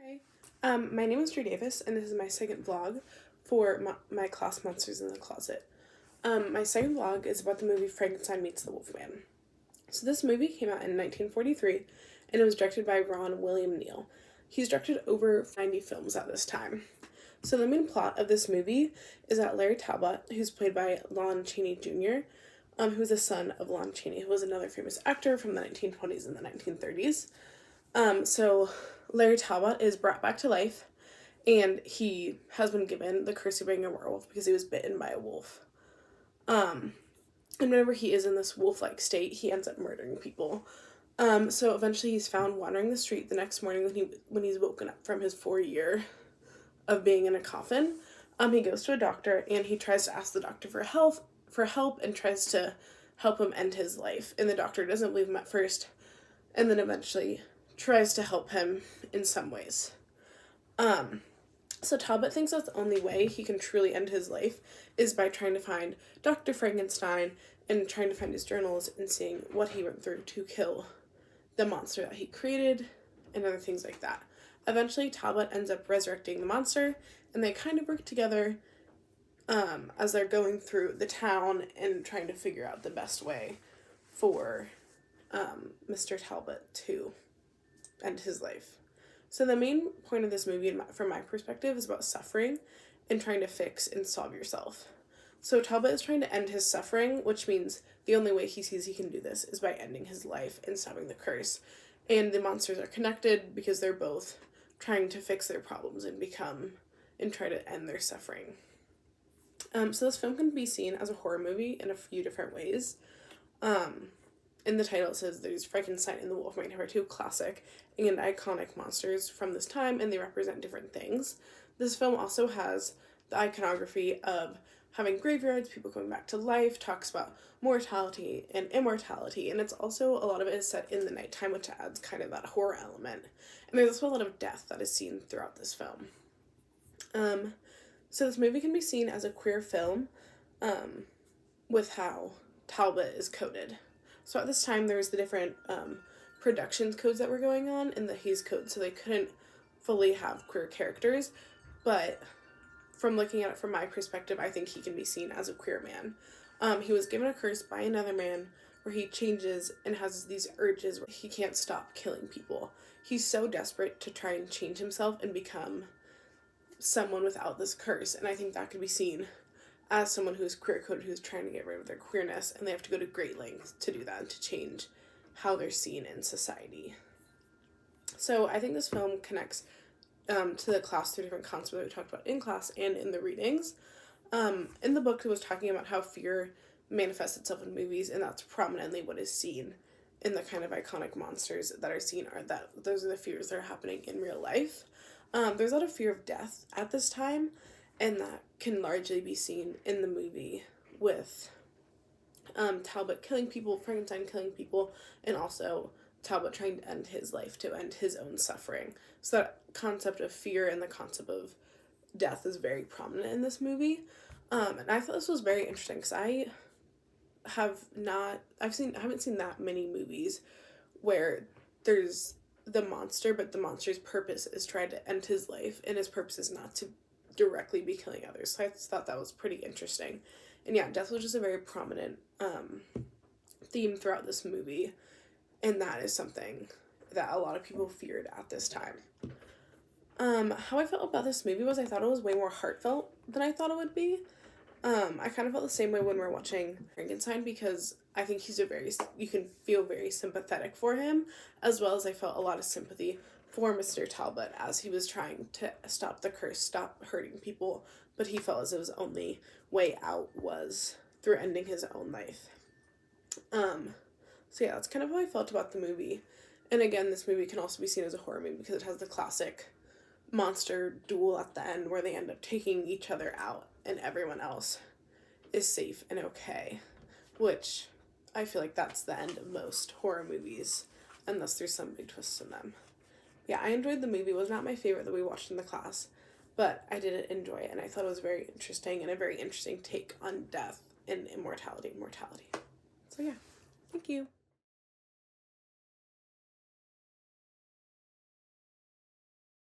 Hi, my name is Drew Davis, and this is my second vlog for my class Monsters in the Closet. My second vlog is about the movie Frankenstein Meets the Wolfman. So this movie came out in 1943, and it was directed by Ron William Neal. He's directed over 90 films at this time. So the main plot of this movie is that Larry Talbot, who's played by Lon Chaney Jr., who was the son of Lon Chaney, who was another famous actor from the 1920s and the 1930s. So Larry Talbot is brought back to life, and he has been given the curse of being a werewolf because he was bitten by a wolf. And whenever he is in this wolf-like state, he ends up murdering people. So eventually he's found wandering the street the next morning when he's woken up from his 4 year of being in a coffin. He goes to a doctor, and he tries to ask the doctor for help and tries to help him end his life. And the doctor doesn't believe him at first, and then eventually tries to help him in some ways. So Talbot thinks that the only way he can truly end his life is by trying to find Dr. Frankenstein and trying to find his journals and seeing what he went through to kill the monster that he created and other things like that. Eventually, Talbot ends up resurrecting the monster, and they kind of work together as they're going through the town and trying to figure out the best way for Mr. Talbot to end his life. So the main point of this movie, from my perspective, is about suffering and trying to fix and solve yourself. So Talbot is trying to end his suffering, which means the only way he sees he can do this is by ending his life and stopping the curse. And the monsters are connected because they're both trying to fix their problems and try to end their suffering. So this film can be seen as a horror movie in a few different ways. In the title it says there's Frankenstein and the Wolfman, who are two classic and iconic monsters from this time, and they represent different things. This film also has the iconography of having graveyards, people coming back to life, talks about mortality and immortality, and it's also, a lot of it is set in the nighttime, which adds kind of that horror element. And there's also a lot of death that is seen throughout this film. So this movie can be seen as a queer film with how Talbot is coded. So at this time, there was the different productions codes that were going on in the Hays Code, so they couldn't fully have queer characters. But from looking at it from my perspective, I think he can be seen as a queer man. He was given a curse by another man where he changes and has these urges where he can't stop killing people. He's so desperate to try and change himself and become someone without this curse, and I think that could be seen as someone who's queer coded, who's trying to get rid of their queerness, and they have to go to great lengths to do that and to change how they're seen in society. So I think this film connects to the class through different concepts that we talked about in class and in the readings. In the book, it was talking about how fear manifests itself in movies, and that's prominently what is seen in the kind of iconic monsters that are seen, are that those are the fears that are happening in real life. There's a lot of fear of death at this time, and that can largely be seen in the movie with Talbot killing people, Frankenstein killing people, and also Talbot trying to end his life, to end his own suffering. So that concept of fear and the concept of death is very prominent in this movie. And I thought this was very interesting because I haven't seen that many movies where there's the monster, but the monster's purpose is trying to end his life, and his purpose is not to directly be killing others. So I thought that was pretty interesting. And yeah, death was just a very prominent theme throughout this movie, and that is something that a lot of people feared at this time. How I felt about this movie was I thought it was way more heartfelt than I thought it would be. I kind of felt the same way when we're watching Frankenstein, because I think you can feel very sympathetic for him, as well as I felt a lot of sympathy for Mr. Talbot as he was trying to stop the curse, stop hurting people, but he felt as if his only way out was through ending his own life. So yeah, that's kind of how I felt about the movie. And again, this movie can also be seen as a horror movie because it has the classic monster duel at the end where they end up taking each other out and everyone else is safe and okay, which I feel like that's the end of most horror movies, unless there's some big twists in them. Yeah, I enjoyed the movie. It was not my favorite that we watched in the class, but I did enjoy it, and I thought it was very interesting and a very interesting take on death and immortality and mortality. So yeah, thank you.